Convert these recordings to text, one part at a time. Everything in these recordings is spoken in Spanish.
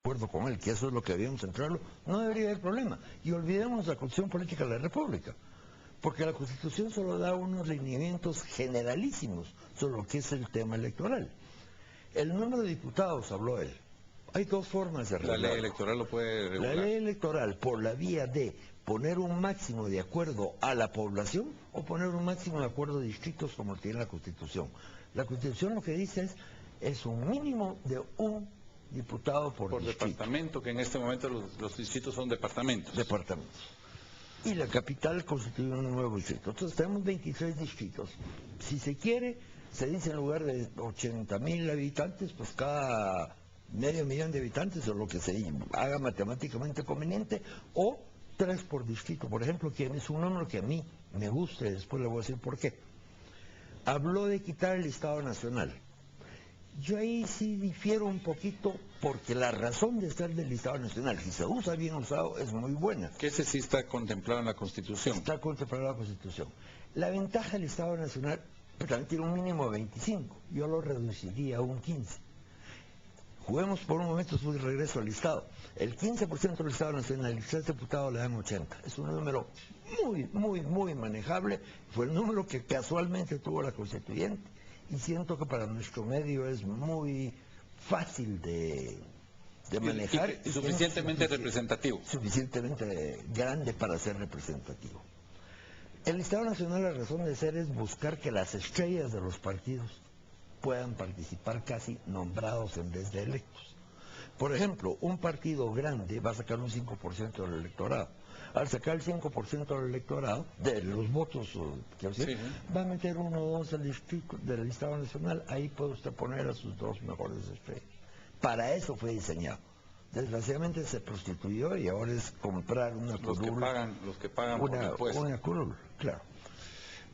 acuerdo con él, que eso es lo que debíamos centrarlo, no debería haber problema. Y olvidemos la Constitución Política de la República, porque la Constitución solo da unos lineamientos generalísimos sobre lo que es el tema electoral. El número de diputados, habló él. Hay dos formas de arreglarlo. La ley electoral lo puede regular. La ley electoral, por la vía de poner un máximo de acuerdo a la población o poner un máximo de acuerdo de distritos como tiene la Constitución. La Constitución lo que dice es un mínimo de un diputado por distrito. Departamento, que en este momento los distritos son departamentos. Departamentos. Y la capital constituye un nuevo distrito. Entonces tenemos 23 distritos. Si se quiere, se dice en lugar de 80.000 habitantes, pues cada medio millón de habitantes, o lo que se haga matemáticamente conveniente, o 3 por distrito, por ejemplo, que es un número que a mí me gusta, y después le voy a decir por qué. Habló de quitar el Estado Nacional. Yo ahí sí difiero un poquito, porque la razón de estar del Estado Nacional, si se usa bien usado, es muy buena. Que ese sí está contemplado en la Constitución. Está contemplado en la Constitución. La ventaja del Estado Nacional, también tiene un mínimo de 25, yo lo reduciría a un 15. Juguemos por un momento su regreso al Estado. El 15% del Estado Nacional, y 3 diputados le dan 80. Es un número muy manejable. Fue el número que casualmente tuvo la Constituyente. Y siento que para nuestro medio es muy fácil de manejar. Y suficientemente representativo. Suficientemente grande para ser representativo. El Estado Nacional, la razón de ser es buscar que las estrellas de los partidos puedan participar casi nombrados en vez de electos. Por ejemplo, un partido grande va a sacar un 5% del electorado. Al sacar el 5% del electorado, de los votos, va a meter 1 o 2 del Estado Nacional. Ahí puede usted poner a sus 2 mejores estrellas. Para eso fue diseñado. Desgraciadamente se prostituyó y ahora es comprar una curul. Los que pagan por impuestos. Una curul, claro.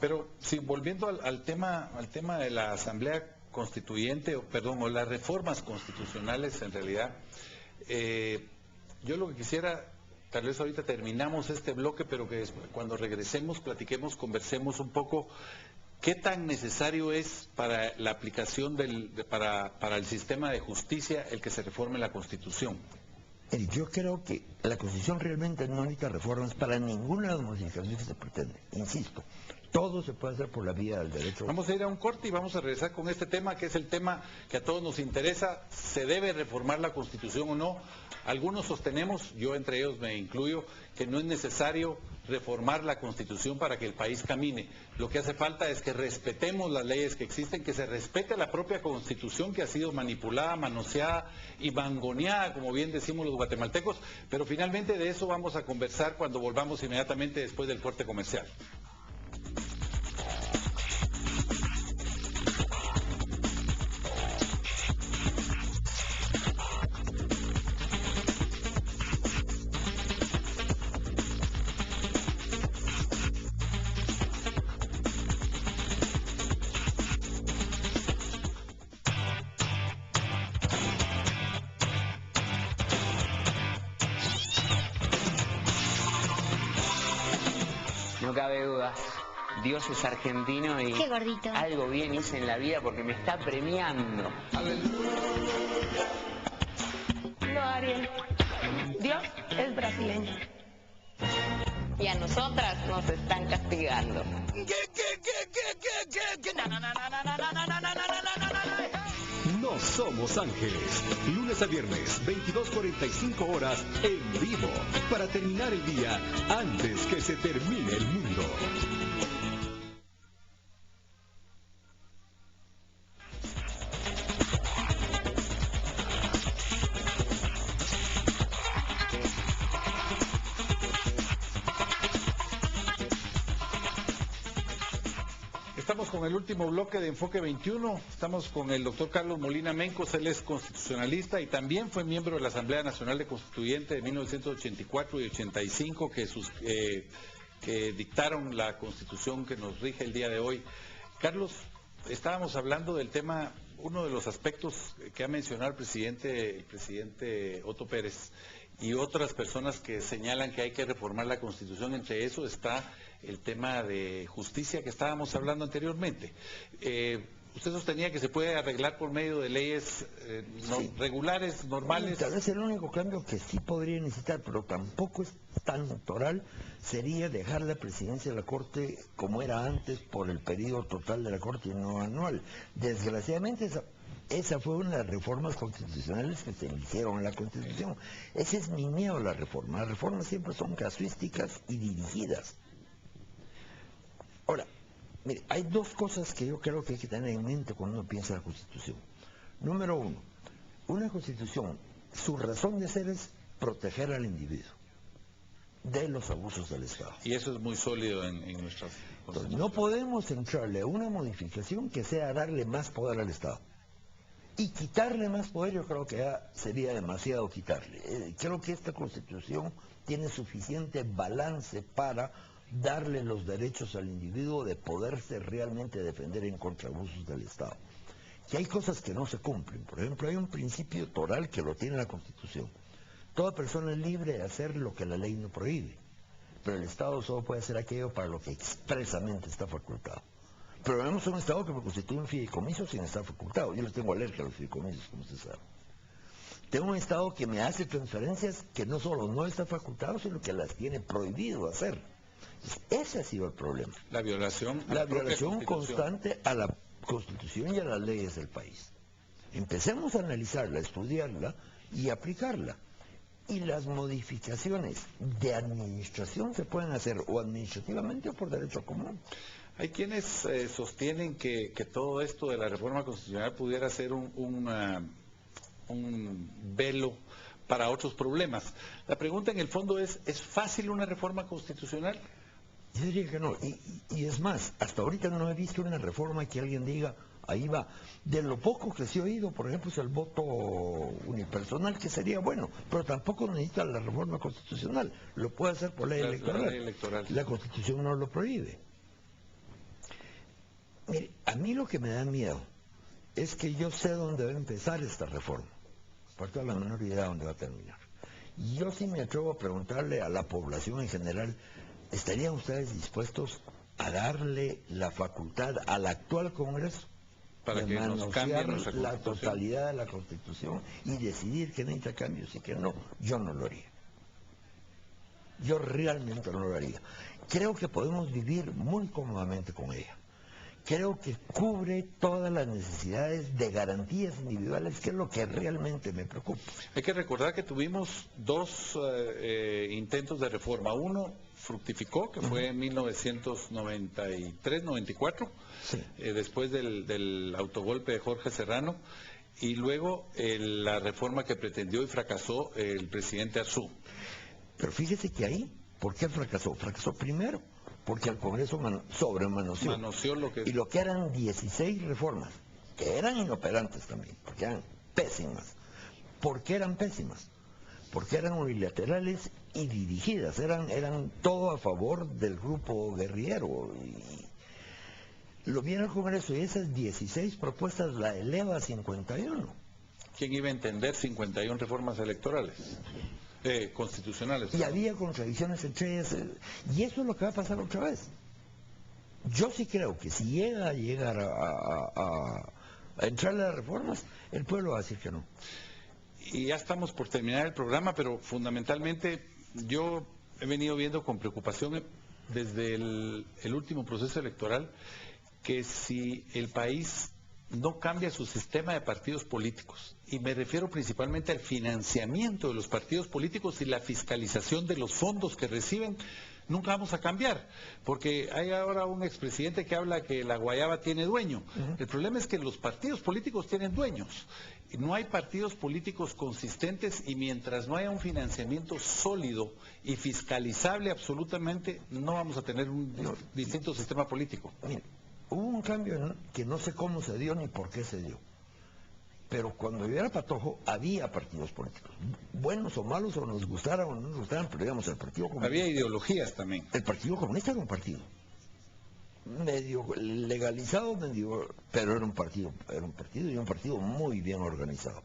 Pero sí, volviendo al tema de la Asamblea Constituyente, o las reformas constitucionales en realidad, yo lo que quisiera, tal vez ahorita terminamos este bloque, pero que cuando regresemos, platiquemos, conversemos un poco, ¿qué tan necesario es para la aplicación para el sistema de justicia el que se reforme la Constitución? Yo creo que la Constitución realmente no necesita reformas para ninguna de las modificaciones que se pretende, insisto. Todo se puede hacer por la vía del derecho. Vamos a ir a un corte y vamos a regresar con este tema, que es el tema que a todos nos interesa. ¿Se debe reformar la Constitución o no? Algunos sostenemos, yo entre ellos me incluyo, que no es necesario reformar la Constitución para que el país camine. Lo que hace falta es que respetemos las leyes que existen, que se respete la propia Constitución, que ha sido manipulada, manoseada y mangoneada, como bien decimos los guatemaltecos. Pero finalmente de eso vamos a conversar cuando volvamos inmediatamente después del corte comercial. No cabe duda, Dios es argentino y qué gordito. Algo bien hice en la vida porque me está premiando. No, Ariel, Dios es brasileño. Y a nosotras nos están castigando. No somos ángeles. Lunes a viernes, 22:45 horas en vivo, para terminar el día antes que se termine el mundo. Estamos con el último bloque de Enfoque 21, estamos con el doctor Carlos Molina Mencos, él es constitucionalista y también fue miembro de la Asamblea Nacional de Constituyente de 1984 y 85, que dictaron la Constitución que nos rige el día de hoy. Carlos, estábamos hablando del tema, uno de los aspectos que ha mencionado el presidente Otto Pérez, y otras personas que señalan que hay que reformar la Constitución. Entre eso está el tema de justicia que estábamos hablando anteriormente. usted sostenía que se puede arreglar por medio de leyes regulares, normales. Tal vez el único cambio que sí podría necesitar, pero tampoco es tan natural, sería dejar la presidencia de la Corte como era antes por el periodo total de la Corte y no anual. Desgraciadamente esa fue una de las reformas constitucionales que se hicieron en la Constitución. Ese es mi miedo a la reforma. Las reformas siempre son casuísticas y dirigidas. Ahora, mire, hay dos cosas que yo creo que hay que tener en mente cuando uno piensa en la Constitución. Número uno, una Constitución, su razón de ser es proteger al individuo de los abusos del Estado. Y eso es muy sólido en nuestras Constitución. Entonces, no podemos entrarle a una modificación que sea darle más poder al Estado. Y quitarle más poder, yo creo que ya sería demasiado quitarle. Creo que esta Constitución tiene suficiente balance para darle los derechos al individuo de poderse realmente defender en contra de abusos del Estado. Que hay cosas que no se cumplen. Por ejemplo, hay un principio toral que lo tiene la Constitución. Toda persona es libre de hacer lo que la ley no prohíbe, pero el Estado solo puede hacer aquello para lo que expresamente está facultado. Pero vemos un Estado que constituye un fideicomiso sin estar facultado. Yo les tengo alergia a los fideicomisos, como usted sabe. Tengo un Estado que me hace transferencias que no solo no está facultado, sino que las tiene prohibido hacer. Ese ha sido el problema. La violación constante a la Constitución y a las leyes del país. Empecemos a analizarla, a estudiarla y aplicarla. Y las modificaciones de administración se pueden hacer o administrativamente o por derecho común. Hay quienes sostienen que todo esto de la reforma constitucional pudiera ser un velo para otros problemas. La pregunta en el fondo ¿es fácil una reforma constitucional? Yo diría que no, y es más, hasta ahorita no he visto una reforma que alguien diga, ahí va. De lo poco que se ha oído, por ejemplo, es el voto unipersonal, que sería bueno, pero tampoco necesita la reforma constitucional, lo puede hacer por ley electoral. La Constitución no lo prohíbe. Mire, a mí lo que me da miedo es que yo sé dónde va a empezar esta reforma, por toda la menor idea de dónde va a terminar. Y yo sí me atrevo a preguntarle a la población en general, ¿estarían ustedes dispuestos a darle la facultad al actual Congreso para de que nos cambien la totalidad de la Constitución y decidir que necesita cambios y que no? Yo no lo haría. Yo realmente no lo haría. Creo que podemos vivir muy cómodamente con ella. Creo que cubre todas las necesidades de garantías individuales, que es lo que realmente me preocupa. Hay que recordar que tuvimos dos intentos de reforma. Uno fructificó, que fue en 1993-94, sí. Después del autogolpe de Jorge Serrano, y luego la reforma que pretendió y fracasó el presidente Arzú. Pero fíjese que ahí, ¿por qué fracasó? Fracasó primero porque el Congreso sobremanoseó. Y lo que eran 16 reformas, que eran inoperantes también, porque eran pésimas. ¿Por qué eran pésimas? Porque eran unilaterales y dirigidas, eran todo a favor del grupo guerrillero. Y lo viene el Congreso y esas 16 propuestas la eleva a 51. ¿Quién iba a entender 51 reformas electorales? Constitucionales. Y había contradicciones entre ellas, y eso es lo que va a pasar otra vez. Yo sí creo que si llega a llegar a entrarle a las reformas, el pueblo va a decir que no. Y ya estamos por terminar el programa, pero fundamentalmente yo he venido viendo con preocupación desde el último proceso electoral que si el país no cambia su sistema de partidos políticos, y me refiero principalmente al financiamiento de los partidos políticos y la fiscalización de los fondos que reciben, nunca vamos a cambiar, porque hay ahora un expresidente que habla que la guayaba tiene dueño. El problema es que los partidos políticos tienen dueños, no hay partidos políticos consistentes, y mientras no haya un financiamiento sólido y fiscalizable absolutamente, no vamos a tener un distinto sistema político. Mira, hubo un cambio que no sé cómo se dio ni por qué se dio. Pero cuando yo era patojo, había partidos políticos. Buenos o malos, o nos gustaran o no nos gustaran, pero digamos, el Partido Comunista. Había ideologías también. El Partido Comunista era un partido. Medio legalizado, pero era un partido y un partido muy bien organizado.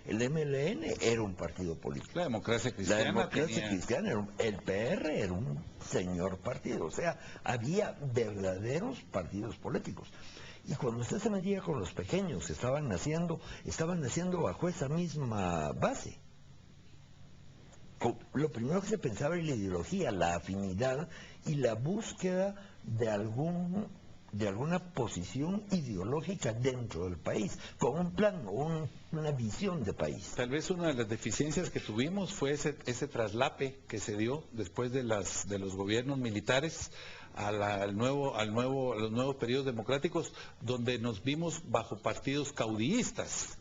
El MLN era un partido político. La Democracia Cristiana. La Democracia Cristiana, el PR era un señor partido. O sea, había verdaderos partidos políticos. Y cuando usted se metía con los pequeños que estaban naciendo bajo esa misma base. Lo primero que se pensaba era la ideología, la afinidad y la búsqueda de alguna posición ideológica dentro del país, con un plan o una visión de país. Tal vez una de las deficiencias que tuvimos fue ese traslape que se dio después de los gobiernos militares a los nuevos periodos democráticos, donde nos vimos bajo partidos caudillistas.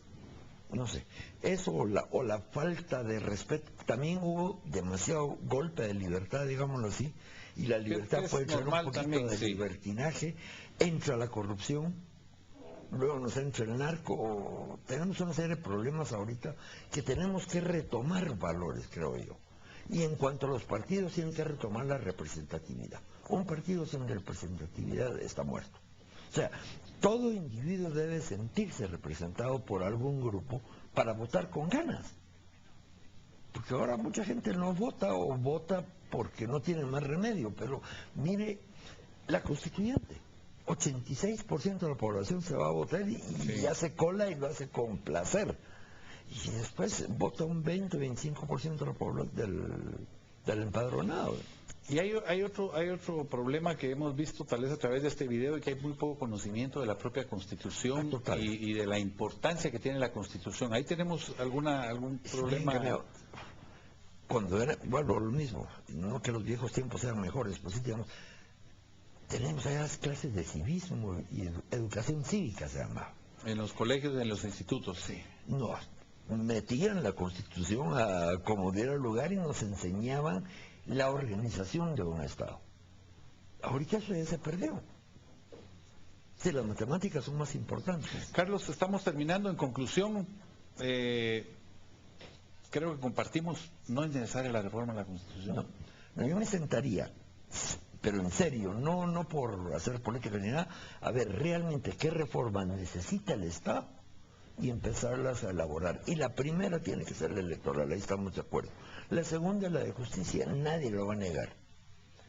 No sé, eso o la falta de respeto. También hubo demasiado golpe de libertad, digámoslo así, y la libertad puede traer un poquito también, de libertinaje, entra la corrupción, luego nos entra el narco. Tenemos una serie de problemas ahorita que tenemos que retomar valores, creo yo. Y en cuanto a los partidos, tienen que retomar la representatividad. Un partido sin representatividad está muerto. O sea, todo individuo debe sentirse representado por algún grupo para votar con ganas. Porque ahora mucha gente no vota o vota porque no tiene más remedio. Pero mire, la constituyente, 86% de la población se va a votar y hace cola y lo hace con placer. Y después vota un 20-25% de la población del empadronado. Y hay otro problema que hemos visto tal vez a través de este video, y que hay muy poco conocimiento de la propia Constitución y de la importancia que tiene la Constitución. Ahí tenemos algún problema. Cuando era, bueno, lo mismo, no que los viejos tiempos sean mejores, pues sí tenemos allá las clases de civismo y educación cívica se llama. En los colegios, en los institutos, sí. No, metían la Constitución a como diera lugar y nos enseñaban la organización de un Estado. Ahorita eso ya se perdió. Sí, las matemáticas son más importantes. Carlos, estamos terminando. En conclusión, creo que compartimos, no es necesaria la reforma de la Constitución. No, yo me sentaría, pero en serio, no por hacer política ni nada, a ver realmente qué reforma necesita el Estado y empezarlas a elaborar. Y la primera tiene que ser la electoral, ahí estamos de acuerdo. La segunda, la de justicia, nadie lo va a negar.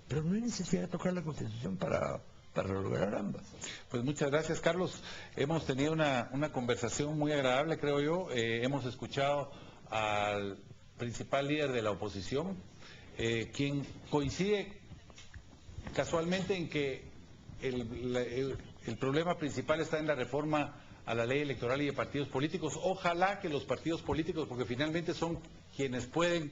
Pero no hay necesidad de tocar la Constitución para lograr ambas. Pues muchas gracias, Carlos. Hemos tenido una conversación muy agradable, creo yo. Hemos escuchado al principal líder de la oposición, quien coincide casualmente en que el problema principal está en la reforma a la ley electoral y de partidos políticos. Ojalá que los partidos políticos, porque finalmente son quienes pueden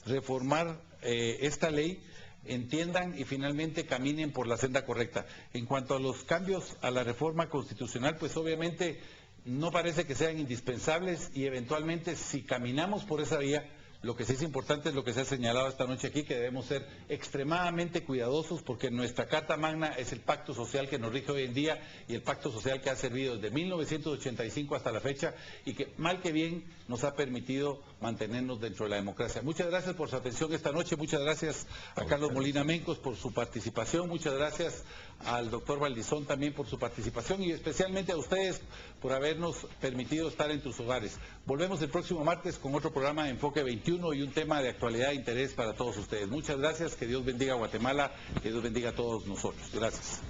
reformar esta ley, entiendan y finalmente caminen por la senda correcta. En cuanto a los cambios a la reforma constitucional, pues obviamente no parece que sean indispensables, y eventualmente si caminamos por esa vía, lo que sí es importante es lo que se ha señalado esta noche aquí, que debemos ser extremadamente cuidadosos, porque nuestra Carta Magna es el pacto social que nos rige hoy en día, y el pacto social que ha servido desde 1985 hasta la fecha, y que mal que bien nos ha permitido mantenernos dentro de la democracia. Muchas gracias por su atención esta noche, muchas gracias a Carlos Molina Mencos por su participación, muchas gracias al doctor Valdizón también por su participación, y especialmente a ustedes por habernos permitido estar en tus hogares. Volvemos el próximo martes con otro programa de Enfoque 21 y un tema de actualidad e interés para todos ustedes. Muchas gracias, que Dios bendiga a Guatemala, que Dios bendiga a todos nosotros. Gracias.